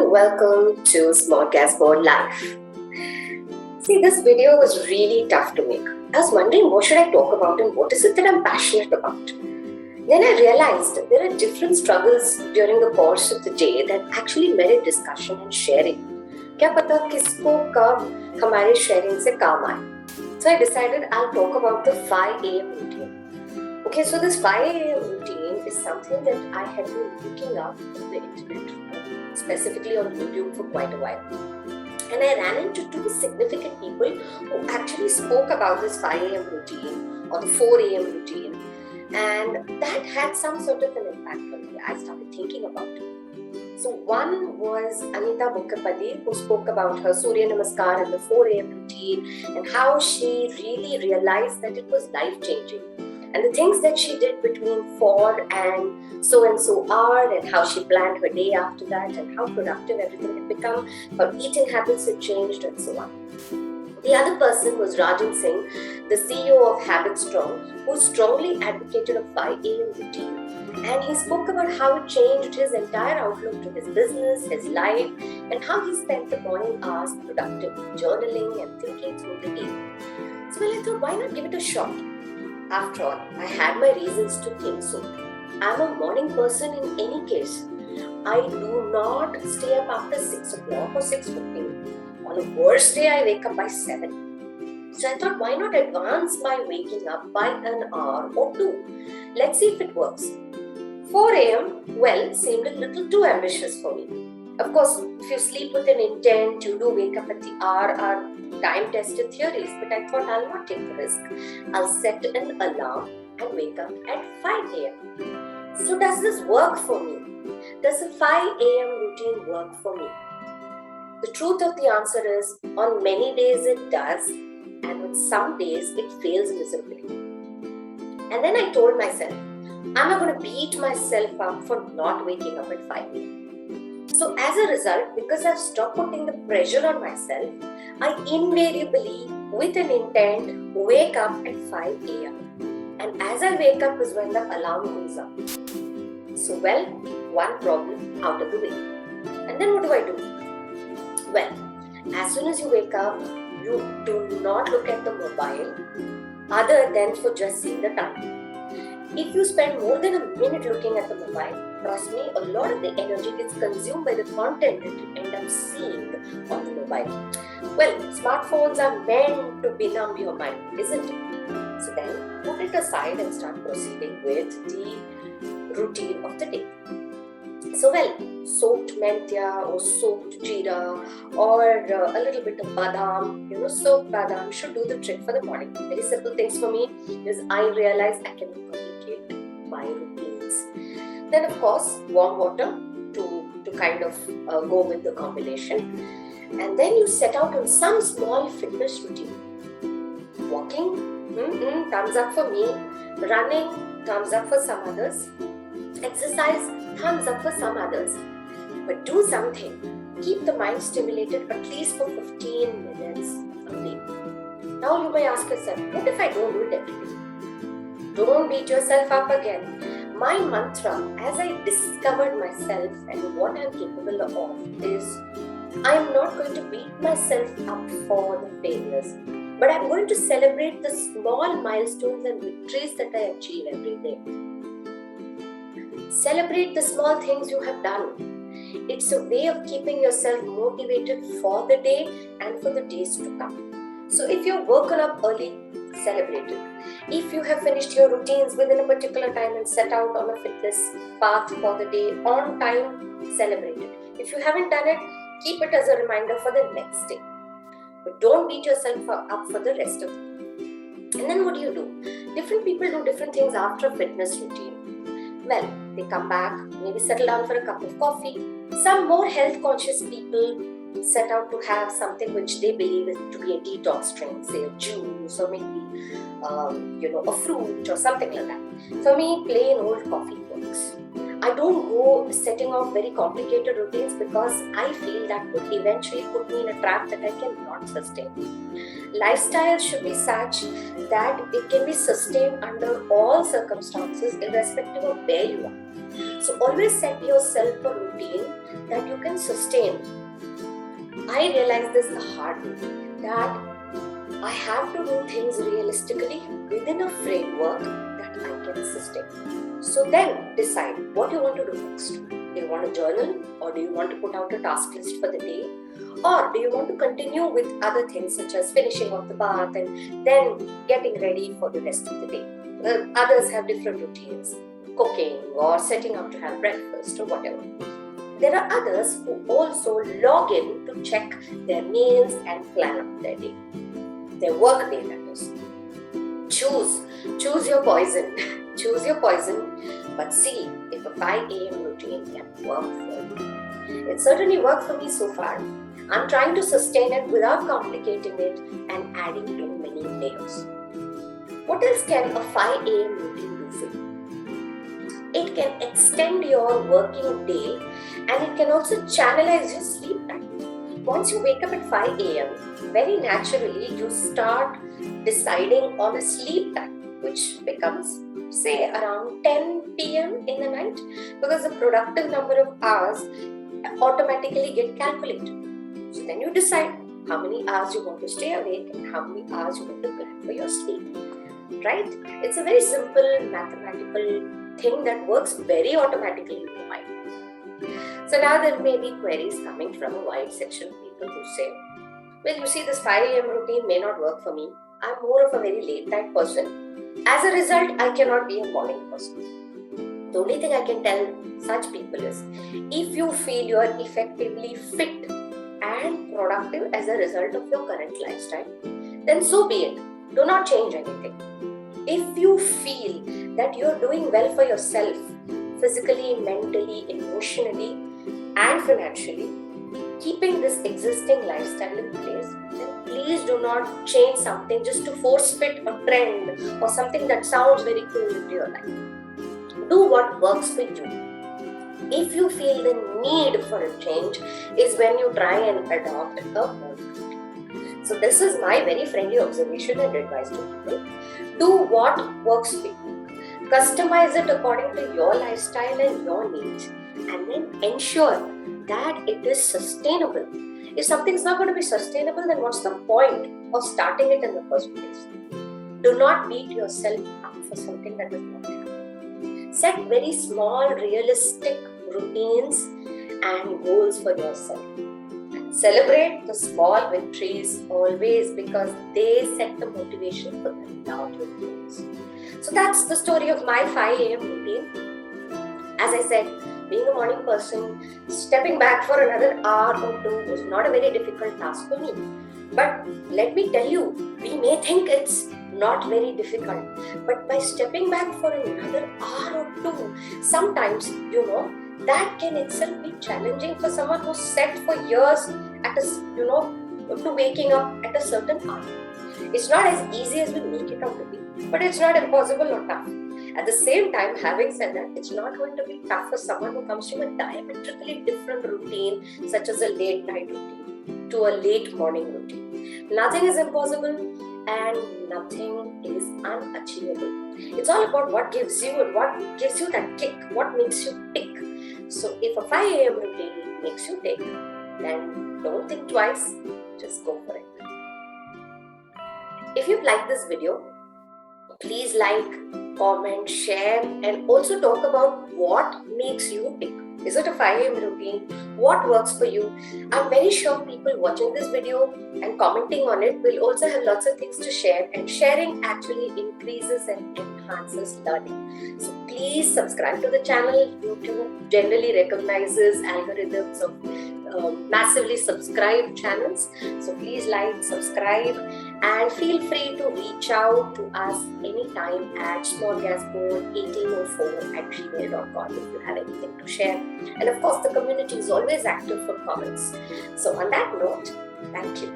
and welcome to Smorgasbord Life. See, this video was really tough to make. I was wondering what should I talk about and what is it that I'm passionate about. Then I realized that there are different struggles during the course of the day that actually merit discussion and sharing. क्या पता किसको कब हमारे sharing से काम आए. So I decided I'll talk about the 5 a.m. routine. Okay, so this 5 a.m. routine is something that I had been looking up on the internet, specifically on YouTube for quite a while. And I ran into 2 significant people who actually spoke about this 5 a.m. routine or the 4 a.m. routine. And that had some sort of an impact on me. I started thinking about it. So one was Anita Mukherjee, who spoke about her Surya Namaskar and the 4 a.m. routine and how she really realized that it was life-changing. And the things that she did between 4 and so hour and how she planned her day after that and how productive everything had become, her eating habits had changed and so on. The other person was Rajan Singh, the CEO of Habit Strong, who strongly advocated a 5 a.m. routine. And he spoke about how it changed his entire outlook to his business, his life, and how he spent the morning hours productively journaling and thinking through the day. So I thought, why not give it a shot? After all, I had my reasons to think so. I'm a morning person in any case. I do not stay up after 6 o'clock or 6:15. On a worst day, I wake up by 7. So I thought, why not advance my waking up by an hour or 2? Let's see if it works. 4 a.m., well, seemed a little too ambitious for me. Of course, if you sleep with an intent, you do wake up at the hour are time-tested theories, but I thought I'll not take the risk. I'll set an alarm and wake up at 5 a.m. So does this work for me? Does a 5 a.m. routine work for me? The truth of the answer is, on many days it does, and on some days it fails miserably. And then I told myself, I'm not going to beat myself up for not waking up at 5 a.m. So as a result, because I've stopped putting the pressure on myself, I invariably, with an intent, wake up at 5 a.m. And as I wake up is when the alarm goes up. So well, one problem out of the way. And then what do I do? Well, as soon as you wake up, you do not look at the mobile other than for just seeing the time. If you spend more than a minute looking at the mobile, trust me, a lot of the energy gets consumed by the content that you end up seeing on the mobile. Well, smartphones are meant to benumb your mind, isn't it? So then, put it aside and start proceeding with the routine of the day. So well, soaked menthia or soaked jeera or a little bit of badam, soaked badam should do the trick for the morning. Very simple things for me because I realize I can complicate my routines. Then of course, warm water to kind of go with the combination. And then you set out on some small fitness routine. Walking, thumbs up for me. Running, thumbs up for some others. Exercise, thumbs up for some others. But do something. Keep the mind stimulated at least for 15 minutes a day. Now you may ask yourself, what if I don't do it every day? Don't beat yourself up again. My mantra, as I discovered myself and what I'm capable of, is I'm not going to beat myself up for the failures, but I'm going to celebrate the small milestones and victories that I achieve every day. Celebrate the small things you have done. It's a way of keeping yourself motivated for the day and for the days to come. So if you're woken up early, celebrate it. If you have finished your routines within a particular time and set out on a fitness path for the day on time, celebrate it. If you haven't done it, keep it as a reminder for the next day. But don't beat yourself up for the rest of the day. And then what do? Different people do different things after a fitness routine. Well, they come back, maybe settle down for a cup of coffee. Some more health-conscious people set out to have something which they believe is to be a detox drink, say a juice or maybe a fruit or something like that. For me, plain old coffee works. I don't go setting out very complicated routines because I feel that would eventually put me in a trap that I cannot sustain. Lifestyle should be such that it can be sustained under all circumstances irrespective of where you are. So always set yourself a routine that you can sustain. I realized this the hard way, that I have to do things realistically within a framework that I can sustain. So then decide what you want to do next. Do you want to journal, or do you want to put out a task list for the day? Or do you want to continue with other things such as finishing off the bath and then getting ready for the rest of the day? Others have different routines, cooking or setting up to have breakfast or whatever. There are others who also log in to check their mails and plan out their day, their work day, that is. Choose your poison. Choose your poison, but see if a 5 a.m. routine can work for you. It certainly worked for me so far. I'm trying to sustain it without complicating it and adding too many layers. What else can a 5 a.m. routine do for you? It can extend your working day, and it can also channelize your sleep time. Once you wake up at 5 a.m., very naturally you start deciding on a sleep time, which becomes, say, around 10 p.m. in the night, because the productive number of hours automatically get calculated. So then you decide how many hours you want to stay awake and how many hours you want to plan for your sleep. Right? It's a very simple mathematical thing that works very automatically in your mind. So now there may be queries coming from a wide section of people who say, well, you see, this 5 a.m. routine may not work for me. I'm more of a very late night person. As a result, I cannot be a morning person. The only thing I can tell such people is, if you feel you are effectively fit and productive as a result of your current lifestyle, then so be it. Do not change anything. If you feel that you're doing well for yourself, physically, mentally, emotionally, and financially, keeping this existing lifestyle in place, then please do not change something just to force fit a trend or something that sounds very cool into your life. Do what works for you. If you feel the need for a change is when you try and adopt a morning routine. So this is my very friendly observation and advice to people. Do what works for you. Customize it according to your lifestyle and your needs, and then ensure that it is sustainable. If something's not going to be sustainable, then what's the point of starting it in the first place? Do not beat yourself up for something that is not happening. Set very small, realistic routines and goals for yourself. And celebrate the small victories always, because they set the motivation for the larger goals. So that's the story of my 5 a.m. routine. As I said, being a morning person, stepping back for another hour or two was not a very difficult task for me. But let me tell you, we may think it's not very difficult, but by stepping back for another hour or two, sometimes, that can itself be challenging for someone who's set for years to waking up at a certain hour. It's not as easy as we make it out to be, but it's not impossible or tough. At the same time, having said that, it's not going to be tough for someone who comes from a diametrically different routine, such as a late night routine, to a late morning routine. Nothing is impossible and nothing is unachievable. It's all about what gives you and what gives you that kick, what makes you tick. So if a 5 a.m. routine makes you tick, then don't think twice, just go for it. If you've liked this video, please like, comment, share, and also talk about what makes you tick. Is it a 5 a.m. routine? What works for you? I'm very sure people watching this video and commenting on it will also have lots of things to share, and sharing actually increases and enhances learning. So please subscribe to the channel. YouTube generally recognizes algorithms of massively subscribed channels. So please like, subscribe, and feel free to reach out to us anytime at smorgasbord1804@gmail.com if you have anything to share. And of course, the community is always active for comments. So on that note, thank you.